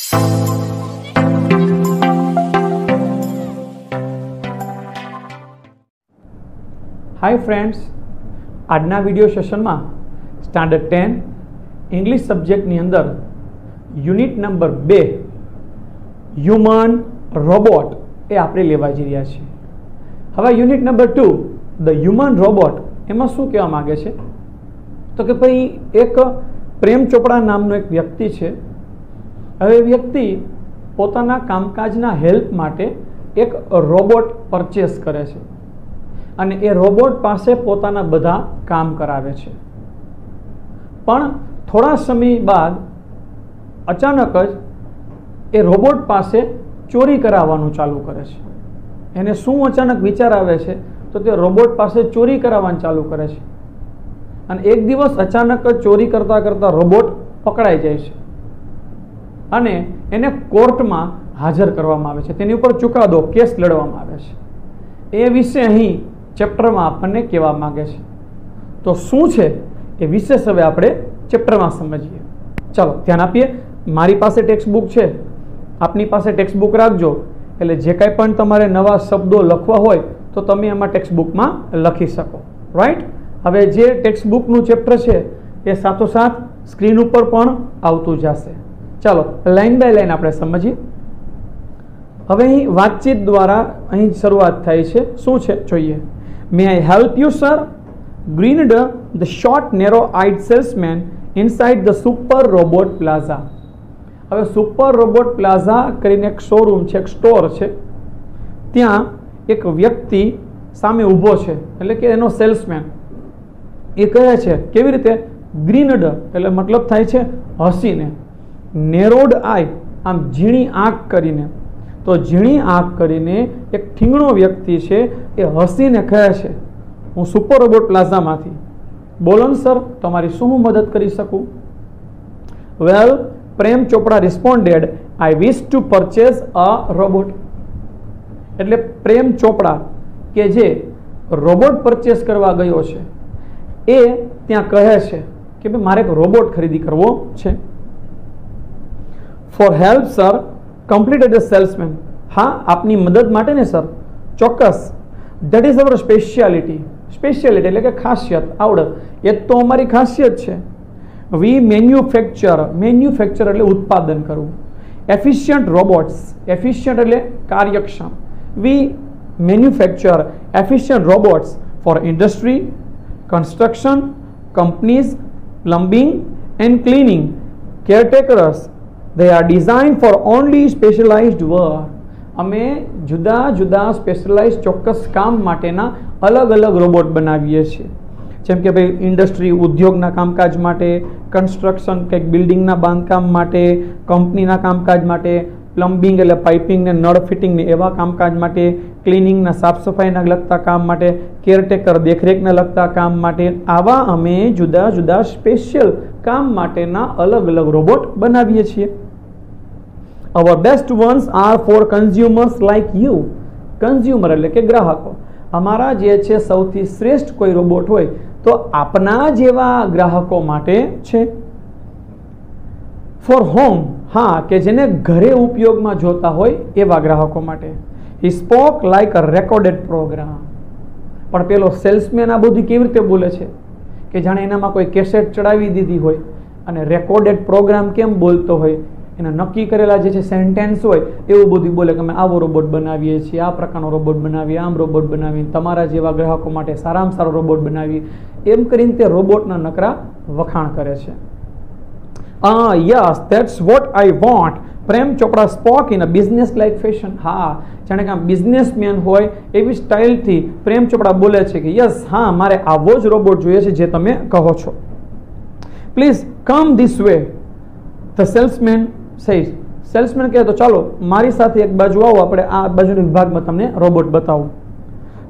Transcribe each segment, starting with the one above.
Hi friends, आजना video session में standard 10 English सब्जेक्टनी अंदर unit number 2 human robot ए आपणे लेवा जई रह्या छीए। हवे unit number 2 the human robot एमां शुं कहेवा मांगे छे तो कि भाई एक प्रेम चोपड़ा नामनो एक व्यक्ति छे। हवे व्यक्ति पोताना कामकाजना हेल्प माटे एक रोबोट परचेस करे छे અને એ રોબોટ પાસે પોતાના બધા કામ કરાવે છે। પણ થોડા સમય બાદ અચાનક જ એ રોબોટ પાસે ચોરી કરાવવાનું ચાલુ કરે છે। એને શું અચાનક વિચાર આવે છે તો તે રોબોટ પાસે ચોરી કરાવવાનું ચાલુ કરે છે અને એક દિવસ અચાનક જ ચોરી કરતા કરતા રોબોટ પકડાઈ જાય છે અને એને કોર્ટમાં હાજર કરવામાં આવે છે। તેની ઉપર ચુકાદો કેસ લડવામાં આવે છે। એ વિશે અહીં चैप्टर में आपने कहवा मांगे छे तो शू है ये विशेष हवे आपणे चैप्टर में समझीए। चलो ध्यान आपीए। मारी पासे टेक्स्ट बुक है, आपनी पासे टेक्स्ट बुक राखजो एटले जे कांई पण तमारे नवा शब्दों लखवा होय तो तमे एमां टेक्स्ट बुक में लखी सको। राइट, हवे जे टेक्स्ट बुक नु चैप्टर है ये साथोसाथ स्क्रीन पर पण आवतुं जशे। चलो लाइन बाय लाइन आपणे समझीए। हवे अहीं वातचीत द्वारा अहीं शरूआत थाय छे। शुं छे जोईए। May I help you, sir? Grinned the short, narrow-eyed salesman inside the Super Robot Plaza. હવે સુપર રોબોટ પ્લાઝા કરીને એક શોરૂમ છે, એક સ્ટોર છે, ત્યાં એક વ્યક્તિ સામે ઊભો છે, એટલે કે એનો સેલ્સમેન એ કહે છે કેવી રીતે ગ્રીનડ એટલે મતલબ થાય છે હસીને, નેરોડ આઈ આમ ઝીણી આંખ કરીને। तो झीणी आँख करीने एक ठींगणो व्यक्ति है ये हसीने कहे छे हूँ सुपर रोबोट प्लाजा मांथी बोलो सर तमारी शुं हूँ मदद करी सकूँ। Well Prem Chopra responded I wish to purchase a robot. एटले प्रेम चोपड़ा के जे रोबोट परचेस करवा गयो छे ए त्यां कहे छे कि भाई मारे एक रोबोट खरीदी करवो छे। For help sir completed the salesman. हाँ आपनी मदद माटे ने सर चौक्कस। That is our speciality. Speciality एटले के खासियत आवड़त ए तो अमारी खासियत है। वी मैन्युफेक्चर, मैन्युफेक्चर एटले उत्पादन करવું। एफिशियंट रोबोट्स, एफिशियंट एटले कार्यक्षम। We manufacture efficient robots for industry, construction, companies, plumbing and cleaning, caretakers. They are designed for only specialized work. अमे जुदा जुदा स्पेशलाइज चौक्कस काम माटेना अलग अलग रोबोट बनावीए छीए। जेम के भाई इंडस्ट्री उद्योगना कामकाज माटे, कंस्ट्रक्शन के बिल्डिंगना बांधकाम माटे, कंपनीना कामकाज माटे, प्लम्बिंग एटले पाइपिंग ने नळ फिटिंग ने एवा कामकाज माटे, क्लीनिंगना साफ सफाईना लगता काम माटे, केयरटेकर देखरेखने लगता काम माटे, आवा अमे जुदा जुदा स्पेशियल काम माटेना अलग अलग रोबोट बनावीए छीए। Our best ones are for consumers like you. Consumer એટલે કે ગ્રાહકો। અમારા જે છે સૌથી શ્રેષ્ઠ કોઈ રોબોટ હોય તો આપના જેવા ગ્રાહકો માટે છે। For home, हाँ કે જેને ઘરે ઉપયોગમાં જોતા હોય એવા ગ્રાહકો માટે। He spoke like a recorded program. પણ પેલો સેલ્સમેન આ બધું કેવી રીતે બોલે છે કે જાણે એનામાં કોઈ કેસેટ ચડાવી દીધી હોય અને રેકોર્ડેડ પ્રોગ્રામ કેમ બોલતો હોય એના નક્કી કરેલા જે છે સેન્ટેન્સ હોય એવું બધું બોલે કે અમે આવો રોબોટ બનાવીએ છીએ, આ પ્રકારનો રોબોટ બનાવીએ, આમ રોબોટ બનાવીએ, તમારા જેવા ગ્રાહકો માટે સારામાં સારો રોબોટ બનાવીએ, એમ કરીને તે રોબોટના નકરા વખાણ કરે છે। Yes that's what I want. Prem Chopra spoke in a businesslike fashion. હા જાણે કે આમ બિઝનેસમેન હોય એવી સ્ટાઇલથી પ્રેમ ચોપડા બોલે છે કે યસ હા મારે આવો જ રોબોટ જોઈએ છે જે તમે કહો છો। Please come this way the salesman सही। सेल्समैन कहे तो चलो मारी साथे एक बाजू आओ आपणे आ बाजूना विभागमां तमने रोबोट बतावुं।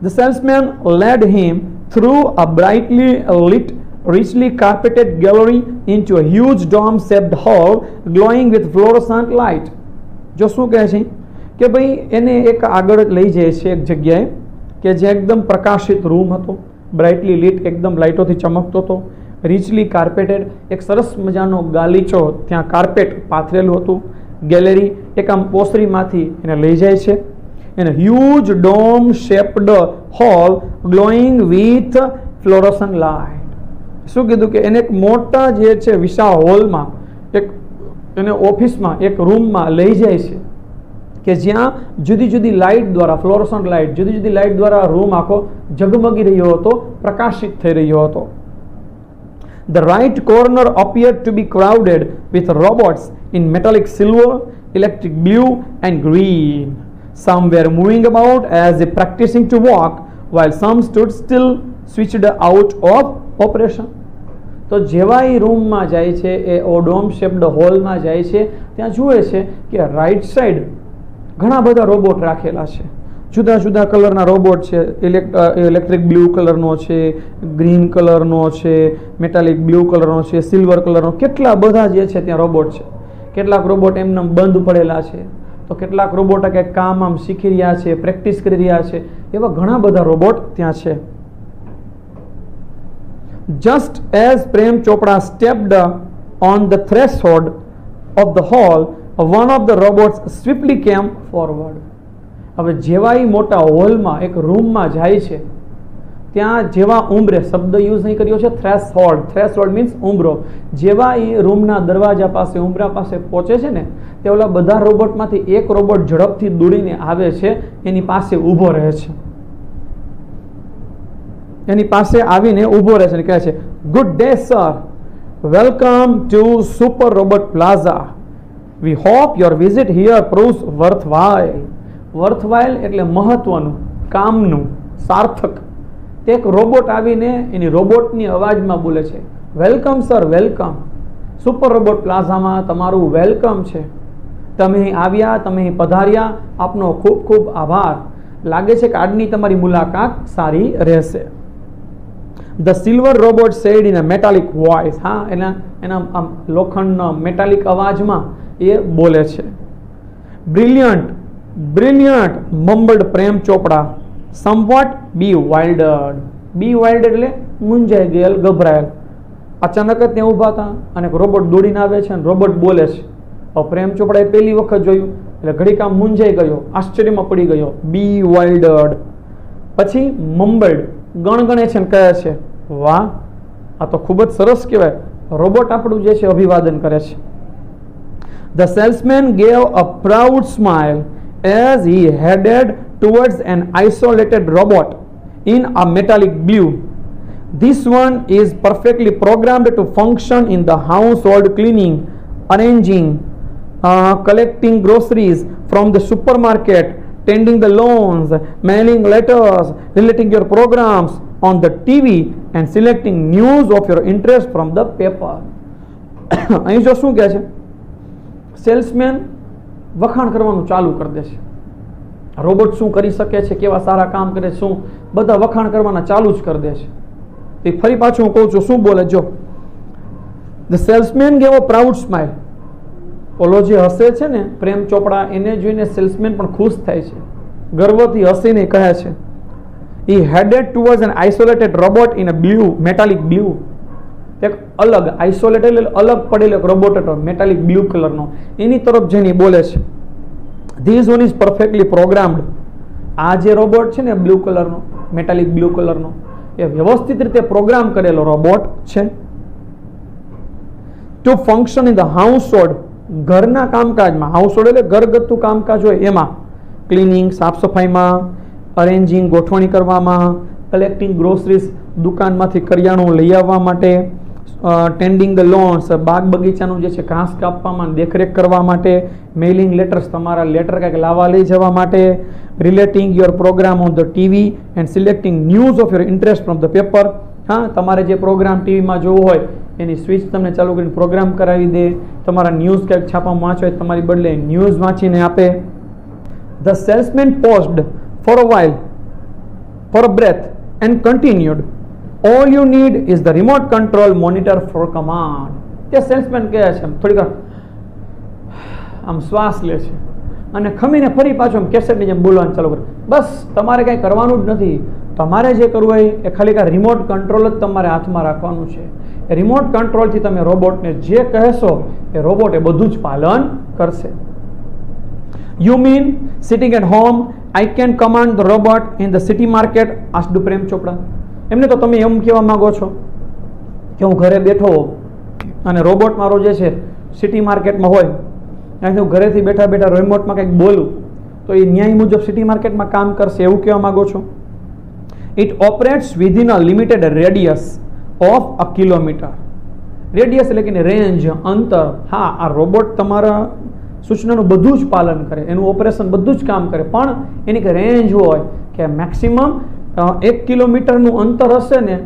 The salesman led him through a brightly lit richly carpeted gallery into a huge dome shaped hall glowing with fluorescent light। जो શું કહે છે કે ભાઈ એને એક આગળ લઈ જાય છે એક જગ્યાએ કે જે એકદમ પ્રકાશિત રૂમ હતો, બ્રાઇટલી લિટ એકદમ લાઇટોથી ચમકતો હતો, રીચલી કાર્પેટેડ એક સરસ મજાનો ગાલીચો ત્યાં કાર્પેટ પાથરેલું હતું ગેલેરી એક આમ ઓસરીમાંથી એને લઈ જાય છે. in a huge dome shaped hall glowing with fluorescent light. શું કીધું કે એને એક મોટા જે છે વિશાળ હોલમાં એક એને ઓફિસમાં એક રૂમમાં લઈ જાય છે કે જ્યાં જુદી જુદી લાઇટ દ્વારા ફ્લોરોસન્ટ લાઇટ જુદી જુદી લાઇટ દ્વારા રૂમ આખો ઝગમગી રહ્યો હતો, પ્રકાશિત થઈ રહ્યો હતો. The right corner appeared to be crowded with robots in metallic silver, electric blue and green. Some were moving about as if practicing to walk, while some stood still, switched out of operation. તો જેવા એ રૂમમાં જાય છે, એ dome shaped હોલમાં જાય છે, ત્યાં જુએ છે કે રાઈટ સાઈડ ઘણા બધા રોબોટ રાખેલા છે. જુદા જુદા કલરના રોબોટ છે. ઇલેક્ટ્રિક બ્લુ કલરનો છે, ગ્રીન કલરનો છે, મેટાલિક બ્લુ કલરનો છે, સિલ્વર કલરનો, કેટલા બધા જે છે ત્યાં રોબોટ છે. કેટલાક રોબોટ એમને બંધ પડેલા છે, તો કેટલાક રોબોટ કંઈક કામ આમ શીખી રહ્યા છે, પ્રેક્ટિસ કરી રહ્યા છે. એવા ઘણા બધા રોબોટ ત્યાં છે. Just as Prem Chopra stepped on the threshold of the hall, one of the robots swiftly came forward. હવે જેવા એ મોટા હોલમાં એક રૂમમાં જાય છે, ત્યાં જેવા ઉંબરે, શબ્દ યુઝ નહીં કર્યો છે, થ્રેશહોલ્ડ. Threshold means Umbaro. જેવા એ રૂમના દરવાજા પાસે ઉંબરા પાસે પહોંચે છે ને, તે ઓલા બધા રોબોટમાંથી એક રોબોટ ઝડપથી દોડીને આવે છે, એની પાસે ઊભો રહે છે. એની પાસે આવીને ઊભો રહે છે અને કહે છે, good day sir, welcome to super robot plaza. We hope your visit here proves worthwhile. Worthwhile એટલે મહત્વનું, કામનું, સાર્થક. તે એક રોબોટ આવીને એની રોબોટની અવાજમાં બોલે છે, welcome sir, welcome. Super robot પ્લાઝામાં તમારું વેલકમ છે. તમે અહીં આવ્યા, તમે અહીં પધાર્યા, આપનો ખૂબ ખૂબ આભાર. લાગે છે કે આજની તમારી મુલાકાત સારી રહેશે. The silver robot said in a metallic voice. હા, એના લોખંડનો મેટાલિક અવાજમાં એ બોલે છે. Brilliant, brilliant, mumbled Prem Chopra, somewhat bewildered. Bewildered એટલે મૂંઝાઈ ગયેલ, ગભરાયેલ. અચાનક જ ત્યાં ઊભા હતા અને રોબોટ દોડીને આવે છે અને રોબોટ બોલે છે. પ્રેમ ચોપડાએ પહેલી વખત જોયું એટલે ઘડીક આમ મૂંઝાઈ ગયો, આશ્ચર્યમાં પડી ગયો. bewildered. પછી mumbled, ગણગણે છે ને કહે છે, વાહ, આ તો ખૂબ જ સરસ કહેવાય. રોબોટ આપણું જે છે અભિવાદન કરે છે. The salesman gave a proud smile as he headed towards an isolated robot in a metallic blue. This one is perfectly programmed to function in the household, cleaning, arranging, collecting groceries from the supermarket, tending the lawns, mailing letters, relating your programs on the TV and selecting news of your interest from the paper. અહીં જો શું કહે છે, salesman વખાણ કરવાનું ચાલુ કરી દે છે. રોબોટ શું કરી શકે છે, કેવા સારા કામ કરે છે, શું બધા વખાણ કરવાના ચાલુ જ કરી દે છે. તે ફરી પાછું હું કહું છું, શું બોલે જો. The salesman gave a proud smile. ઓલો જે હસે છે ને પ્રેમ ચોપડા, એને જોઈને સેલ્સમેન પણ ખુશ થાય છે, ગર્વથી હસીને કહે છે, he headed towards an isolated robot in a blue, metallic blue. એક અલગ, આઇસોલેટેડ એટલે અલગ પડેલો એક રોબોટ હતો, મેટાલિક બ્લુ કલરનો, એની તરફ જઈને બોલે છે, this one is perfectly programmed. આ જે રોબોટ છે ને બ્લુ કલરનો, મેટાલિક બ્લુ કલરનો, એ વ્યવસ્થિત રીતે પ્રોગ્રામ કરેલો રોબોટ છે. to function in the household, ઘરના કામકાજમાં, હાઉસહોલ્ડ એટલે ઘરગથ્થુ કામકાજ હોય એમાં, ક્લિનિંગ, સાફ સફાઈમાં, અરેન્જિંગ, ગોઠવણી કરવામાં, કલેક્ટિંગ ગ્રોસરીઝ, દુકાનમાંથી કરિયાણું લઈ આવવા માટે, ટેન્ડિંગ ધ લોન્સ, બાગ બગીચાનું જે છે ઘાસ કાપવામાં, દેખરેખ કરવા માટે, મેઇલિંગ લેટર્સ, તમારા લેટર કંઈક લાવવા લઈ જવા માટે, relating your programme on the TV and selecting news of your interest from the paper. હા, તમારે જે પ્રોગ્રામ ટીવીમાં જોવો હોય એની સ્વિચ તમને ચાલુ કરીને પ્રોગ્રામ કરાવી દે. તમારા ન્યૂઝ કંઈક છાપામાં વાંચો હોય તમારી બદલે ન્યૂઝ વાંચીને આપે. The salesman paused for a while, for a breath, and continued, all you need is the remote control monitor for command. તે સેલ્સમેન કહે છે, થોડીક આમ શ્વાસ લે છે અને ખમીને ફરી પાછું આમ કેસેટની જેમ બોલવાનું ચાલુ કરે. બસ તમારે કંઈ કરવાનું જ નથી, તમારે જે કરવું હોય એ ખાલી કાં રિમોટ કંટ્રોલ જ તમારે હાથમાં રાખવાનું છે. એ રિમોટ કંટ્રોલથી તમે રોબોટને જે કહેશો એ રોબોટ એ બધું જ પાલન કરશે. You mean sitting at home, I can command the robot in the city market? asked પ્રેમ ચોપડા. એમને તો તમે એમ કહેવા માંગો છો કે હું ઘરે બેઠો અને રોબોટ મારો જે છે સિટી માર્કેટમાં હોય, અહીંથી હું ઘરેથી બેઠા બેઠા રિમોટમાં કંઈક બોલું તો એ ન્યાય મુજબ સિટી માર્કેટમાં કામ કરશે, એવું કહેવા માંગો છો? It operates within a limited radius of a kilometre. Radius એટલે કે રેન્જ, અંતર. હા, આ રોબોટ તમારા સૂચનાનું બધું જ પાલન કરે, એનું ઓપરેશન બધું જ કામ કરે, પણ એની કે રેન્જ હોય કે મેક્સિમમ 1 કિલોમીટરનું અંતર હશે ને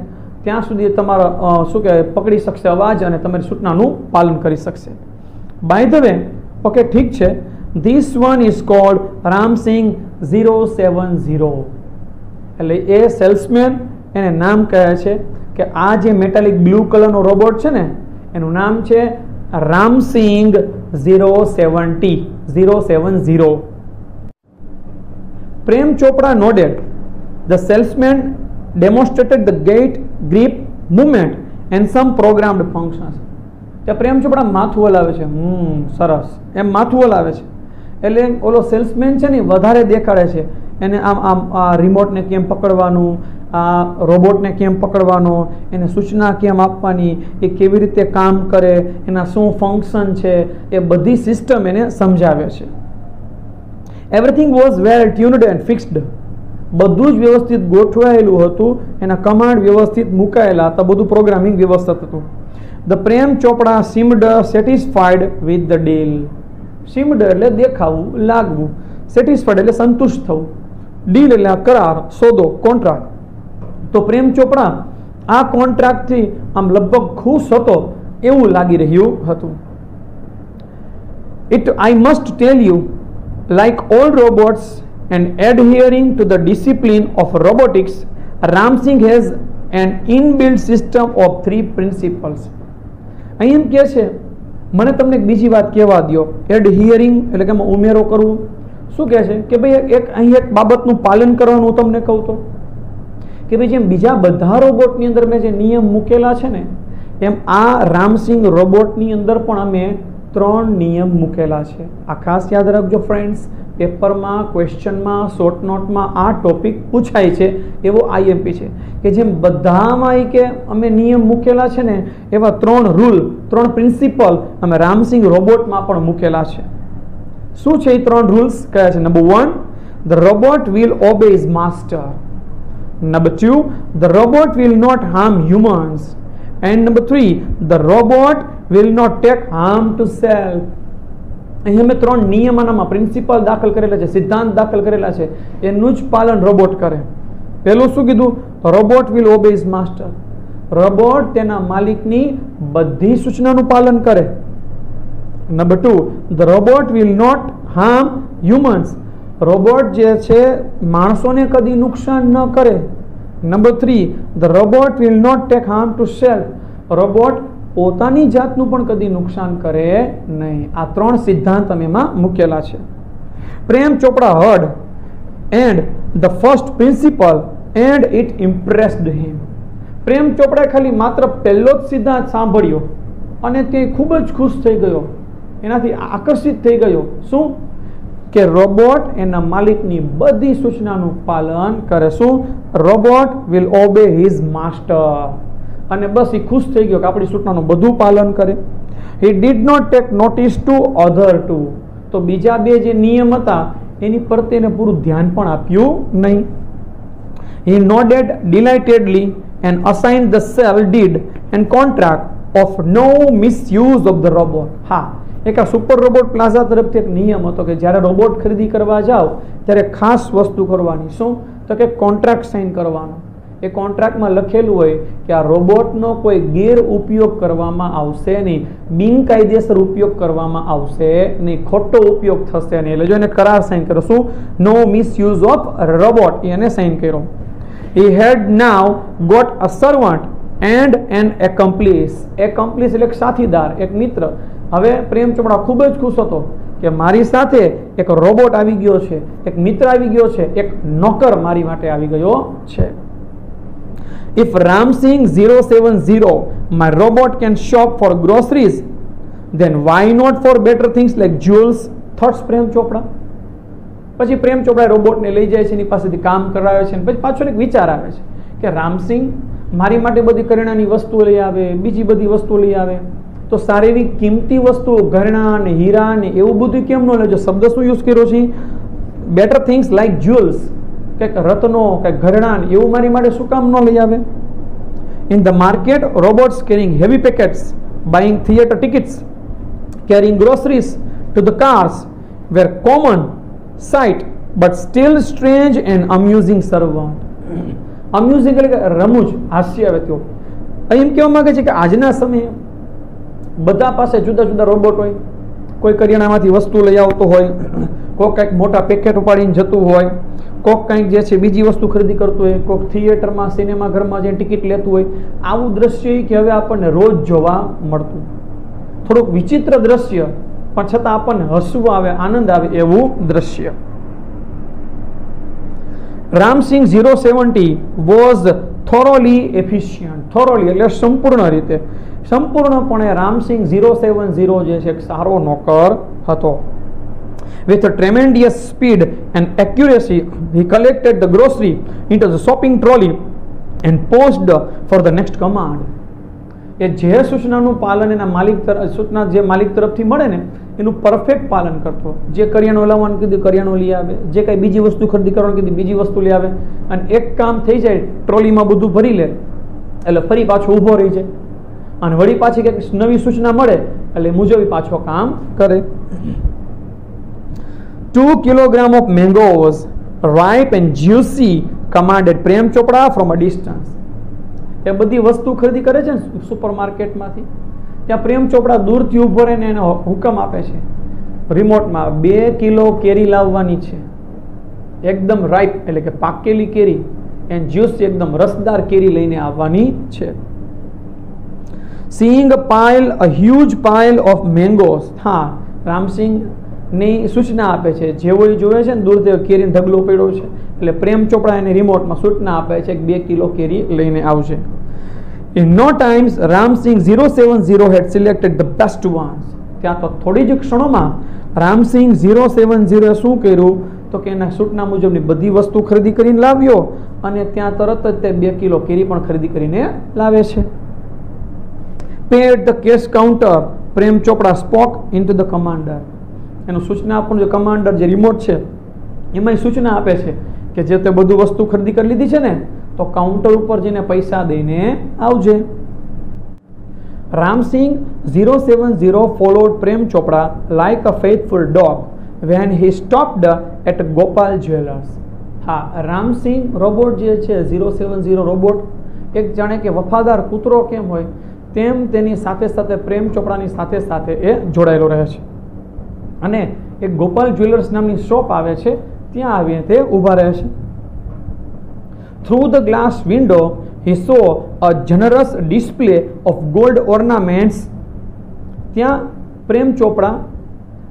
ત્યાં સુધી તમારા શું કહેવાય પકડી શકશે અવાજ અને તમારી સૂચનાનું પાલન કરી શકશે. બાય ધ વે, ઓકે ઠીક છે, this one is called Ram Singh 070. એટલે એ સેલ્સમેન એને નામ કહે છે કે આ જે મેટાલિક બ્લુ કલરનો રોબોટ છે ને એનું નામ છે રામસિંગ 070. પ્રેમ ચોપડા nodded. The salesman demonstrated the gait, grip, movement and some programmed functions. તે પ્રેમ ચોપડા માથું હલાવે છે, સરસ એમ માથું હલાવે છે એટલે ઓલો સેલ્સમેન છે ને વધારે દેખાડે છે એને આમ આમ આ રિમોટને કેમ પકડવાનું, આ રોબોટને કેમ પકડવાનો, એને સૂચના કેમ આપવાની, એ કેવી રીતે કામ કરે, એના શું ફંક્શન છે, એ બધી સિસ્ટમ એને સમજાવે છે. Everything was well tuned and fixed. બધું જ વ્યવસ્થિત ગોઠવાયેલું હતું, એના કમાન્ડ વ્યવસ્થિત મુકાયેલા હતા, બધું પ્રોગ્રામિંગ વ્યવસ્થિત હતું. The Prem Chopra seemed satisfied with the deal. Seemed એટલે દેખાવું, લાગવું, સેટિસ્ફાઈડ એટલે સંતુષ્ટ થવું, ડીલ એટલે કરાર, સોદો, કોન્ટ્રાક્ટ. તો પ્રેમ ચોપડા આ કોન્ટ્રાક્ટથી આમ લગભગ ખુશ હતો એવું લાગી રહ્યું હતું. It I must tell you, like all robots and adhering to the discipline of robotics, Ramsing has an inbuilt system of 3 principles. અહીં એમ કહે છે, મને તમને એક બીજી વાત કહેવા દો. એડહિયરિંગ એટલે કે ઉમેરો કરવું. શું કહે છે કે ભાઈ અહીં એક બાબતનું પાલન કરવાનું હું તમને કહું તો કે ભાઈ જેમ બીજા બધા રોબોટની અંદર મેં જે નિયમ મૂકેલા છે ને એમ આ રામસિંગ રોબોટની અંદર પણ અમે 3 નિયમ મૂકેલા છે. આ ખાસ યાદ રાખજો ફ્રેન્ડ્સ, પેપરમાં, ક્વેશ્ચનમાં, શોર્ટ નોટમાં આ ટોપિક પૂછાય છે એવો આઈએમપી છે કે જેમ બધામાં કે અમે નિયમ મૂકેલા છે ને એવા 3 રૂલ, 3 પ્રિન્સિપલ અમે રામસિંગ રોબોટમાં પણ મૂકેલા છે. શું છે એ 3 રૂલ્સ કયા છે? Number 1, the robot will obey his master. Number 2, the robot will not harm humans. And number 3, the robot will not take harm to self. અહીં અમે 3 નિયમોમાં પ્રિન્સિપલ દાખલ કરેલા છે, સિદ્ધાંત દાખલ કરેલા છે, એનું જ પાલન રોબોટ કરે. પહેલું શું કીધું? Robot will obey his master. Robot તેના માલિકની બધી સૂચનાનું પાલન કરે. Number 2, the robot will not harm humans. Robot જે છે માણસોને કદી નુકસાન ન કરે. Number 3, the robot will not take harm to self. Robot પોતાની જાતનું પણ કદી નુકસાન કરે નહીં. આ 3 સિદ્ધાંત અમે એમાં મૂકેલા છે. Prem Chopra heard and the first principle and it impressed him. Prem ચોપડાએ ખાલી માત્ર પહેલો જ સિદ્ધાંત સાંભળ્યો અને તે ખૂબ જ ખુશ થઈ ગયો, એનાથી આકર્ષિત થઈ ગયો. શું? કે રોબોટ એના માલિકની બધી સૂચનાનું પાલન કરે. શું? Robot will obey his master. અને બસ એ ખુશ થઈ ગયો કે આપણી સૂચનાનું બધું પાલન કરે. He did not take notice to other 2. તો બીજા 2 જે નિયમ હતા એની પર તેને પૂરું ધ્યાન પણ આપ્યું નહીં. He nodded delightedly and assigned the sale deed and contract of no misuse of the robot. હા, એક આ સુપર રોબોટ પ્લાઝા તરફથી એક નિયમ હતો કે જ્યારે રોબોટ ખરીદી કરવા જાઓ ત્યારે ખાસ વસ્તુ કરવાની. શું? તો કે કોન્ટ્રાક્ટ સાઇન કરવાનો. એ કોન્ટ્રાક્ટમાં લખેલું હોય કે આ રોબોટનો કોઈ ગેર ઉપયોગ કરવામાં આવશે નહીં, બિનકાયદેસર ઉપયોગ કરવામાં આવશે નહીં, ખોટો ઉપયોગ થશે નહીં. એટલે જો એને કરાર સાઇન કરો. શું? નો મિસયુઝ ઓફ રોબોટ, એને સાઇન કર્યો. He had now got a servant and an accomplice. Accomplice એટલે સાથીદાર, એક મિત્ર. હવે પ્રેમ ચોપડા ખૂબ જ ખુશ હતો કે મારી સાથે એક રોબોટ આવી ગયો છે, એક મિત્ર આવી ગયો છે, એક નોકર મારી માટે આવી ગયો છે. If Ramsing 070, my robot can shop for groceries, then why not for better things like jewels, thoughts Prem Chopra. પછી પ્રેમ ચોપડા રોબોટને લઈ જાય છે, એની પાસેથી કામ કરાવે છે, પછી પાછો એક વિચાર આવે છે કે રામસિંહ મારી માટે બધી કરિયાણાની વસ્તુઓ લઈ આવે, બીજી બધી વસ્તુઓ લઈ આવે, તો સારી એવી કિંમતી વસ્તુઓ ઘરેણા ને હીરા ને એવું બધું કેમ ન લેજો? શબ્દ શું યુઝ કર્યો છે? બેટર થિંગ્સ લાઈક જ્યુઅલ્સ, કંઈક રત્નો, કંઈક ઘરેણા એવું મારી માટે શું કામ ન લઈ આવે? In the market robots carrying heavy packets, buying theatre tickets, carrying groceries to the cars were common sight but still strange and amusing servant. Amusing એટલે કે રમૂજ, હાસ્ય આવે તેઓ. અહીં એમ કહેવા માંગે છે કે આજના સમયે બધા પાસે જુદા જુદા રોબોટ હોય. કોઈ કરિયાણામાંથી વસ્તુ લઈ આવતો હોય, કોઈક કંઈક મોટા પેકેટ ઉપાડીને જતું હોય, કોઈક કંઈક જે છે બીજી વસ્તુ ખરીદી કરતું હોય, કોઈક થિયેટરમાં સિનેમા ઘરમાં જઈને ટિકિટ લેતું હોય. આવું દ્રશ્ય કે હવે આપણને રોજ જોવા મળતું. થોડુંક વિચિત્ર દ્રશ્ય, પણ છતાં આપણને હસવું આવે, આનંદ આવે એવું દ્રશ્ય. Ramsingh 070 was thoroughly efficient. Thoroughly એટલે સંપૂર્ણ રીતે, સંપૂર્ણપણે રામસિંહ 070 જે છે એક સારો નોકર હતો. With a tremendous speed and accuracy, he collected the grocery into the shopping trolley and paused for the next command. એ જે સૂચનાનું પાલન એના માલિક સૂચના જે માલિક તરફથી મળે ને એનું પરફેક્ટ પાલન કરતો. જે કરિયાણું લાવવાનું કીધું કરિયાણું લઈ આવે, જે કાંઈ બીજી વસ્તુ ખરીદી કરવાનું કીધું બીજી વસ્તુ લઈ આવે, અને એક કામ થઈ જાય ટ્રોલીમાં બધું ભરી લે એટલે ફરી પાછો ઊભો રહી જાય, અને વળી પાછી કંઈક નવી સૂચના મળે એટલે મુજબ પાછો કામ કરે. 2 kilograms of mangoes, ripe and juicy, commanded Prem Chopra from a distance. એ બધી વસ્તુ ખરીદી કરે છે ને સુપર માર્કેટમાંથી, ત્યાં પ્રેમ ચોપડા દૂરથી ઉભો રહીને એને હુકમ આપે છે રિમોટમાં, 2 કિલો કેરી લાવવાની છે, એકદમ રાઈપ એટલે કે પાકેલી કેરી, એન્ડ જ્યુસ એકદમ રસદાર કેરી લઈને આવવાની છે. Seeing a huge pile of mangoes, હા રામસિંહ ની સૂચના આપે છે, જેવો એ જોવે છે ને દૂરથી કેરીનો ઢગલો પડ્યો છે એટલે પ્રેમ ચોપડા એને રિમોટમાં સૂચના આપે છે કે 2 કિલો કેરી લઈને આવશે. In no times Ramsingh 070 had selected the best ones. ત્યાં તો થોડી જ ક્ષણોમાં રામસિંહ 070 શું કર્યું તો કે એના સૂચના મુજબની બધી વસ્તુ ખરીદી કરીને લાવ્યો, અને ત્યાં તરત જ તે 2 કિલો કેરી પણ ખરીદી કરીને લાવે છે. Paid the cash counter, Prem Chopra spoke into the commander. એનું સૂચના આપણું જે કમાન્ડર જે રિમોટ છે એમાં સૂચના આપે છે કે જે તે બધું વસ્તુ ખરીદી કરી લીધી છે ને તો કાઉન્ટર ઉપર જઈને પૈસા દઈને આવજે. Ramsinh 070 followed Prem Chopra like a faithful dog when he stopped at Gopal jewellers. હા, રામસિંહ રોબોટ જે છે 070 રોબોટ એક જાણે કે વફાદાર કૂતરો કેમ હોય તેમ તેની સાથે સાથે પ્રેમ ચોપડાની સાથે સાથે એ જોડાયેલો રહે છે, અને એક ગોપાલ જ્વેલર્સ નામની શોપ આવે છે ત્યાં આવીને તે ઊભા રહે છે. Through the glass window he saw a generous display of gold ornaments. ત્યાં પ્રેમ ચોપડા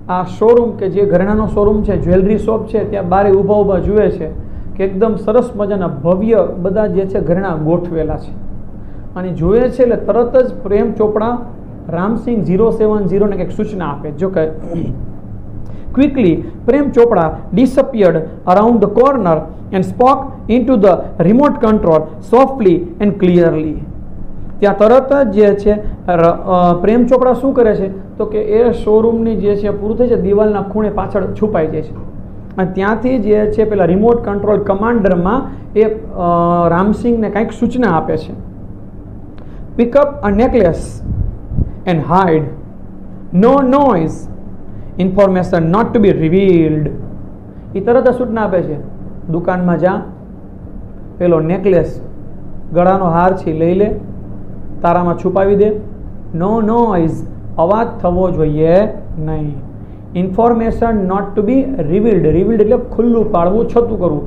આ શોરૂમ કે જે ઘરેણાનો શોરૂમ છે, જ્વેલરી શોપ છે, ત્યાં બારે ઊભા ઊભા જુએ છે કે એકદમ સરસ મજાના ભવ્ય બધા જે છે ઘરેણા ગોઠવેલા છે, અને જુએ છે એટલે તરત જ પ્રેમ ચોપડા રામસિંહ 070 ને કંઈક સૂચના આપે. જો કે quickly Prem Chopra disappeared around the corner and spoke into the remote control softly and clearly. ત્યાં તરત જ જે છે પ્રેમ ચોપડા શું કરે છે તો કે એ શોરૂમની જે છે પૂરું થઈ છે દિવાલના ખૂણે પાછળ છુપાઈ જાય છે, અને ત્યાંથી જે છે પેલા રિમોટ કંટ્રોલ કમાન્ડરમાં એ રામસિંહને કંઈક સૂચના આપે છે. pick up a necklace and hide, no noise, information not to be revealed. એ તરત જ સૂચના આપે છે દુકાનમાં જા, પેલો નેકલેસ ગળાનો હાર છે લઈ લે, તારામાં છુપાવી દે, નો નોઇઝ અવાજ થવો જોઈએ નહીં, information not to be revealed, revealed એટલે ખુલ્લું પાડવું, છતું કરવું,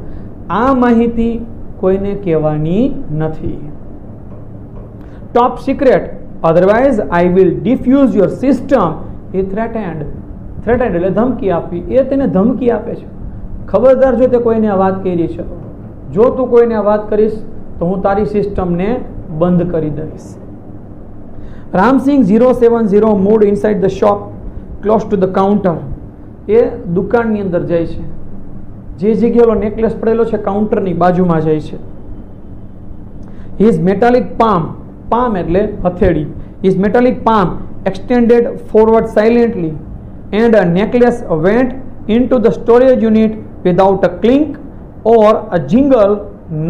આ માહિતી કોઈને કહેવાની નથી. Top secret otherwise I will defuse your system, એ થ્રેટેન્ડ, થ્રેટેન્ડ એટલે ધમકી આપવી, એ તેને ધમકી આપે છે. ખબરદાર જો તે કોઈને આ વાત કરી છે, જો તું કોઈને આ વાત કરીશ તો હું તારી સિસ્ટમને બંધ કરી દઈશ. Ramsinh 070 moved inside the shop close to the counter. એ દુકાનની અંદર જાય છે, જે જગ્યાએ નેકલેસ પડેલો છે કાઉન્ટરની બાજુમાં જાય છે. હિઝ મેટાલિક પામ એટલે હથેળી, his metallic palm extended forward silently and a necklace went into the storage unit without a clink or a jingle.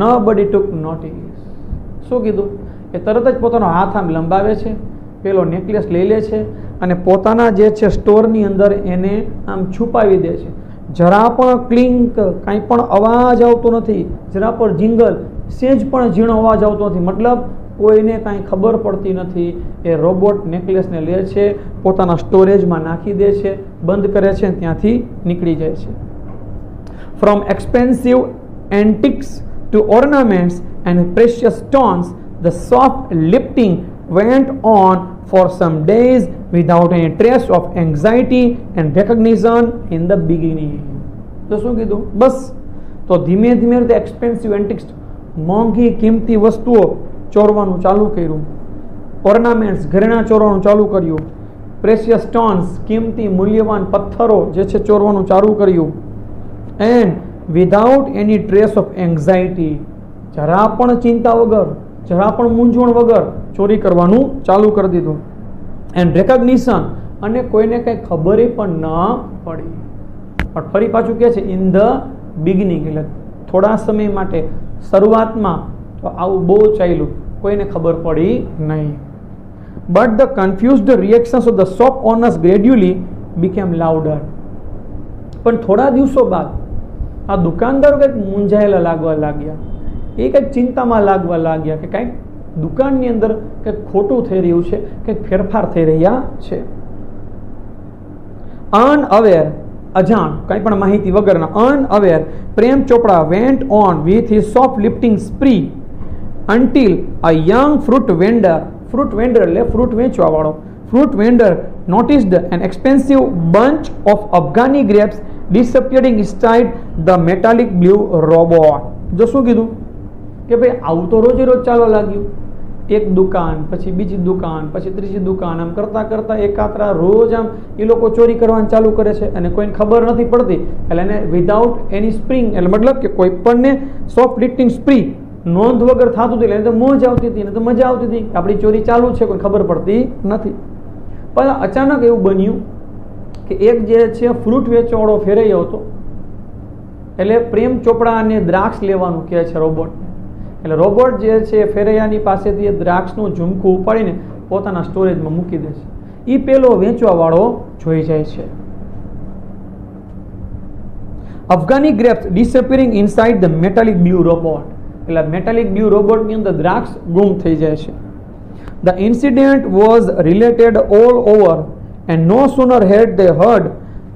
Nobody took notice. શું કીધું? એ તરત જ પોતાનો હાથ આમ લંબાવે છે, પેલો નેકલેસ લઈ લે છે અને પોતાના જે છે સ્ટોરની અંદર એને આમ છુપાવી દે છે. જરા પણ ક્લિંક, કાંઈ પણ અવાજ આવતો નથી, જરા પણ જિંગલ, સેજ પણ ઝીણો અવાજ આવતો નથી, મતલબ કોઈને કાંઈ ખબર પડતી નથી. એ રોબોટ નેકલેસને લે છે, પોતાના સ્ટોરેજમાં નાખી દે છે, બંધ કરે છે, ત્યાંથી નીકળી જાય છે. From expensive antiques to ornaments and precious stones, the soft lifting went on for some days without any trace of anxiety and recognition in the beginning. તો શું કીધું? બસ તો ધીમે ધીમે રીતે એક્સપેન્સિવ એન્ટિક્સ, મોંઘી કિંમતી વસ્તુઓ ચોરવાનું ચાલુ કર્યું, ઓર્નામેન્ટ્સ ઘરેણા ચોરવાનું ચાલુ કર્યું, પ્રેશિયસ સ્ટોન્સ કિંમતી મૂલ્યવાન પથ્થરો જે છે ચોરવાનું ચાલુ કર્યું. And without any trace of anxiety, જરા પણ ચિંતા વગર, જરા પણ મૂંઝવણ વગર ચોરી કરવાનું ચાલુ કરી દીધું. એન્ડ રેકગ્નિશન, અને કોઈને કંઈ ખબર પણ ન પડી. પણ ફરી પાછું કહે છે ઇન ધ બિગિનિંગ, એટલે થોડા સમય માટે શરૂઆતમાં તો આવું બહુ ચાલ્યું, કોઈને ખબર પડી નહીં. But the confused reactions of the shop owners gradually became louder. પણ થોડા દિવસો બાદ આ દુકાનદારો કંઈક મૂંઝાયેલા લાગવા લાગ્યા, એ કંઈક ચિંતામાં લાગવા લાગ્યા કે કંઈક દુકાનની અંદર કંઈક ખોટું થઈ રહ્યું છે, કંઈક ફેરફાર થઈ રહ્યા છે. અનઅવેર, અજાણ, કંઈ પણ માહિતી વગરના, unaware Prem Chopra went on with his soft lifting spree until a young fruit vendor એટલે ફ્રૂટ વેચવા વાળો, fruit vendor noticed an expensive bunch of Afghani grapes disappearing inside the metallic blue robot. જો શું કીધું કે ભાઈ આવું તો રોજે રોજ ચાલવા લાગ્યું, એક દુકાન પછી બીજી દુકાન પછી ત્રીજી દુકાન, આમ કરતા કરતા એકાત્રા રોજ આમ એ લોકો ચોરી કરવાનું ચાલુ કરે છે અને કોઈને ખબર નથી પડતી. એટલે એને વિધાઉટ એની સ્પ્રિંગ, એટલે મતલબ કે કોઈ પણને સોફ્ટ લિફ્ટિંગ સ્પ્રી નોંધ વગર થતું હતું, એટલે તો મોજ આવતી હતી, તો મજા આવતી હતી, આપણી ચોરી ચાલુ છે, કોઈ ખબર પડતી નથી. પણ અચાનક એવું બન્યું કે એક જે છે ફ્રૂટ વેચવાળો ફેરવ્યો હતો, એટલે પ્રેમ ચોપડા અને દ્રાક્ષ લેવાનું કહે છે રોબોટને. એટલે રોબોટ જે છે ફેરૈયાની પાસેથી એ દ્રાક્ષનું ઝુમકું ઉપાડીને પોતાના સ્ટોરેજમાં મૂકી દે છે. એ પેલો વેચવા વાળો જોઈ જાય છે. Afghani grapes disappearing inside the metallic blue robot, એટલે મેટાલિક બ્લુ રોબોટની અંદર દ્રાક્ષ ગુમ થઈ જાય છે. The incident was related all over and no sooner had they heard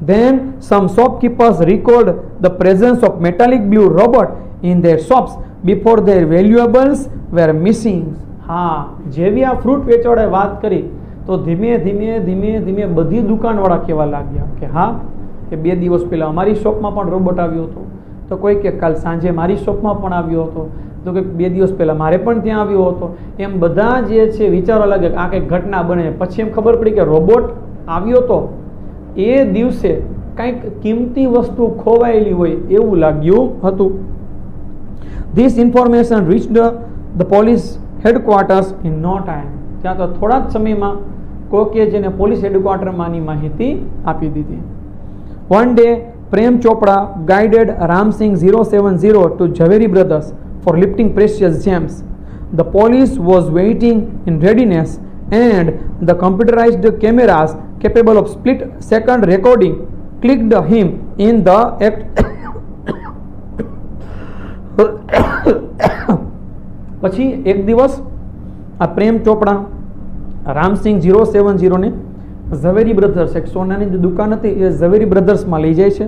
than some shopkeepers recalled the presence of metallic blue robot in their shops before their valuables were missing. હા, જેવી આ ફ્રૂટ વેચવાળાએ વાત કરી તો ધીમે ધીમે ધીમે ધીમે બધી દુકાનવાળા કહેવા લાગ્યા કે હા, કે 2 દિવસ પહેલા અમારી શોપમાં પણ રોબોટ આવ્યો હતો, તો કોઈ કે કાલ સાંજે મારી શોપમાં પણ આવ્યો હતો, તો કે 2 દિવસ પહેલા મારે પણ ત્યાં આવ્યો હતો. એમ બધા જે છે વિચારવા લાગે આ કંઈક ઘટના બને. પછી એમ ખબર પડી કે રોબોટ આવ્યો તો એ દિવસે કંઈક કિંમતી વસ્તુ ખોવાયેલી હોય એવું લાગ્યું હતું. This information reached the police headquarters in no time. ત્યાં તો થોડા જ સમયમાં કોકે જેને પોલીસ હેડક્વાર્ટરમાં માહિતી આપી દીધી. One day Prem Chopra guided Ramsingh 070 to Zaveri brothers for lifting precious gems. The police was waiting in readiness and the computerized cameras capable of split second recording clicked him in the act. પછી એક દિવસ આ પ્રેમ ચોપડા રામસિંહ 070 ને ઝવેરી બ્રધર્સ, એક સોનાની જે દુકાન હતી એ ઝવેરી બ્રધર્સમાં લઈ જાય છે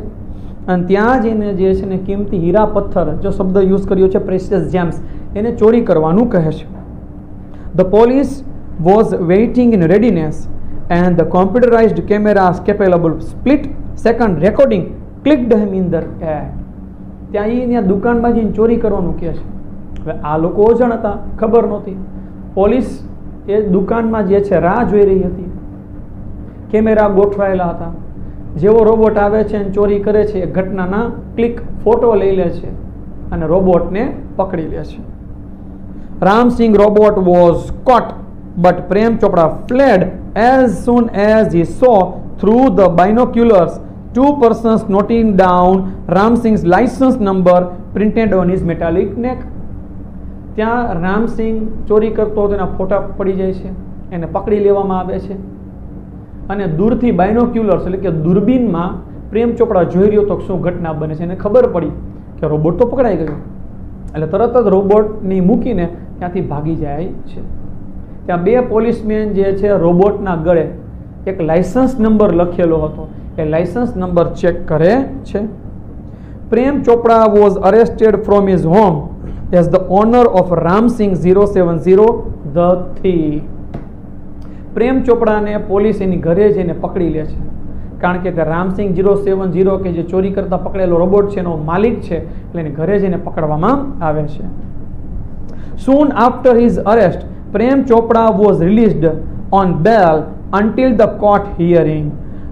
અને ત્યાં જઈને જે છે ને કિંમતી હીરા પથ્થર, જો શબ્દ યુઝ કર્યો છે પ્રેશિયસ જેમ્સ, એને ચોરી કરવાનું કહે છે. The police was waiting in readiness and the computerized cameras capable of split second recording clicked him in the act. ત્યાં એ દુકાનમાં જઈને ચોરી કરવાનું કહે છે. હવે આ લોકો અજાણ હતા, ખબર નહોતી. પોલીસ એ દુકાનમાં જે છે રાહ જોઈ રહી હતી, કેમેરા ગોઠવાયેલા હતા, જેવો રોબોટ આવે છે અને ચોરી કરે છે, એ ઘટનાના ક્લિક ફોટો લઈ લે છે અને રોબોટને પકડી લે છે. Ram Singh robot was caught, but Prem Chopra fled as soon as he saw through the binoculars two persons noting down Ram Singh's license number printed on his metallic neck. ત્યાં રામસિંહ ચોરી કરતો તેના ફોટા પડી જાય છે, એને પકડી લેવામાં આવે છે અને દૂરથી બાયનોક્યુલર્સ એટલે કે દૂરબીનમાં પ્રેમ ચોપડા જોઈ રહ્યો તો શું ઘટના બને છે, એને ખબર પડી કે રોબોટ તો પકડાઈ ગયો, એટલે તરત જ રોબોટની મૂકીને ત્યાંથી ભાગી જાય છે. ત્યાં બે પોલીસમેન જે છે રોબોટના ગળે એક લાયસન્સ નંબર લખેલો હતો, એ લાયસન્સ નંબર ચેક કરે છે. Prem Chopra was arrested from his home as the owner of Ram Singh 070 the thief. Prem ચોપડાને પોલીસ એની ઘરે જઈને પકડી લે છે, કારણ કે તે રામસિંહ 070 કે જે ચોરી કરતા પકડેલો રોબોટ છે એનો માલિક છે, એટલે એની ઘરે જઈને પકડવામાં આવે છે. Soon after his arrest, Prem Chopra was released on bail until the court hearing.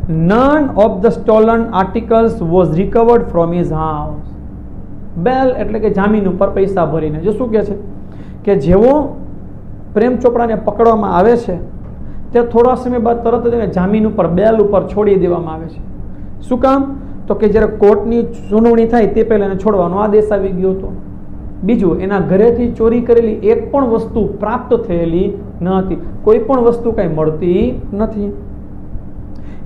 None of the stolen articles was recovered from his house. બેલ એટલે કે જામીન ઉપર પૈસા ભરીને. જો શું કહે છે કે જેવો પ્રેમ ચોપડાને પકડવામાં આવે છે તે થોડા સમય બાદ તરત જ એને જામીન ઉપર બેલ ઉપર છોડી દેવામાં આવે છે. શું કામ? તો કે જ્યારે કોર્ટની સુનાવણી થાય તે પહેલા એને છોડવાનો આદેશ આવી ગયો હતો. બીજું, એના ઘરેથી ચોરી કરેલી એક પણ વસ્તુ પ્રાપ્ત થયેલી ન હતી, કોઈ પણ વસ્તુ કઈ મળતી નથી.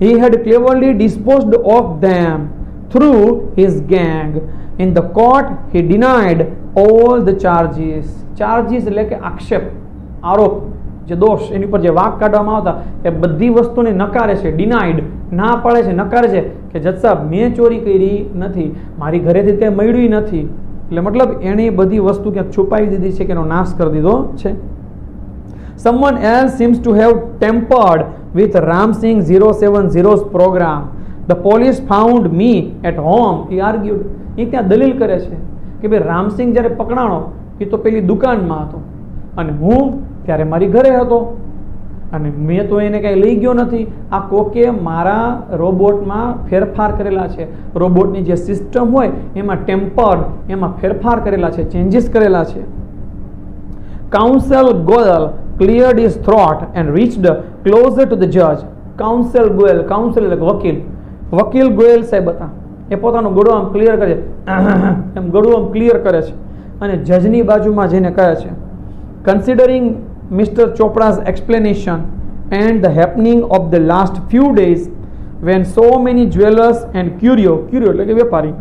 He had cleverly disposed of them through his gang. In the court, he denied all the charges. Charges એટલે કે આક્ષેપ, આરોપ, જે દોષ એની પર જે વાંક કાઢવામાં આવતા એ બધી વસ્તુને નકારે છે. ડિનાઇડ, ના પાડે છે, નકારે છે કે જજ સાહેબ મેં ચોરી કરી નથી, મારી ઘરેથી કંઈ મળ્યું નથી. એટલે મતલબ એણે બધી વસ્તુ ક્યાંક છુપાવી દીધી છે કે એનો નાશ કરી દીધો છે. Someone else seems to have tampered with Ram Singh 070's program. The police found me at home, he argued. એ ત્યાં દલીલ કરે છે કે ભાઈ રામસિંહ જ્યારે પકડાણો એ તો પેલી દુકાનમાં હતો અને હું ત્યારે મારી ઘરે હતો અને મેં તો એને કંઈ લઈ ગયો નથી. આ કોકે મારા રોબોટમાં ફેરફાર કરેલા છે, રોબોટની જે સિસ્ટમ હોય એમાં ટેમ્પર્ડ, એમાં ફેરફાર કરેલા છે, ચેન્જીસ કરેલા છે. Counsel Goyal cleared his throat and reached closer to the judge. Counsel Goyal, counsel એટલે વકીલ, વકીલ ગોયલ સાહેબ હતા, એ પોતાનું ગળું આમ ક્લિયર કરે છે, એમ ગળું આમ ક્લિયર કરે છે અને જજની બાજુમાં જઈને કહે છે, considering Mr. Chopra's explanation and the happening of the last few days when so many jewelers and curio એટલે કે વેપારી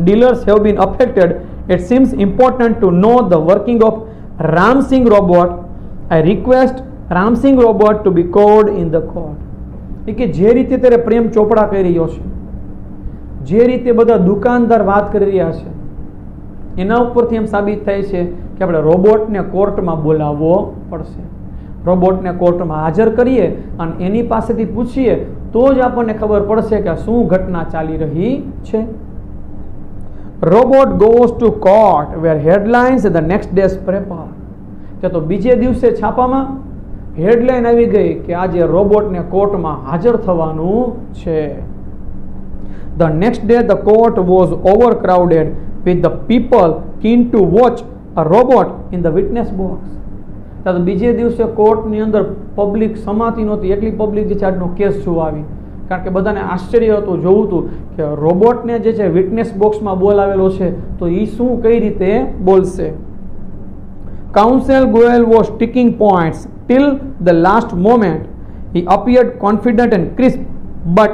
dealers have been affected, it seems important to know the working of Ram Singh robot. I request Ram Singh robot to be called in the court. એ કે જે રીતે ત્યારે પ્રેમ ચોપડા કરી રહ્યો છે, જે રીતે બધા દુકાનદાર વાત કરી રહ્યા છે, એના ઉપરથી એમ સાબિત થાય છે કે આપણે રોબોટને કોર્ટમાં બોલાવવો પડશે. રોબોટને કોર્ટમાં હાજર કરીએ અને એની પાસેથી પૂછીએ તો જ આપણને ખબર પડશે કે શું ઘટના ચાલી રહી છે. Robot goes to court where headlines the next day's paper. તો બીજે દિવસે છાપામાં હેડલાઇન આવી ગઈ કે આજે રોબોટને કોર્ટમાં હાજર થવાનું છે. The next day the court was overcrowded with the people keen to watch a robot in the witness box. તો બીજે દિવસે કોર્ટની અંદર પબ્લિક સમાતી નહોતી, એટલી પબ્લિક જે છે આજનો કેસ જોવા આવી, કારણ કે બધાને આશ્ચર્ય હતું, જોવું હતું કે રોબોટને જે છે વિટનેસ બોક્સમાં બોલાવેલો છે તો એ શું કઈ રીતે બોલશે. Counsel Goyal was sticking points till the last moment. He appeared confident and crisp, but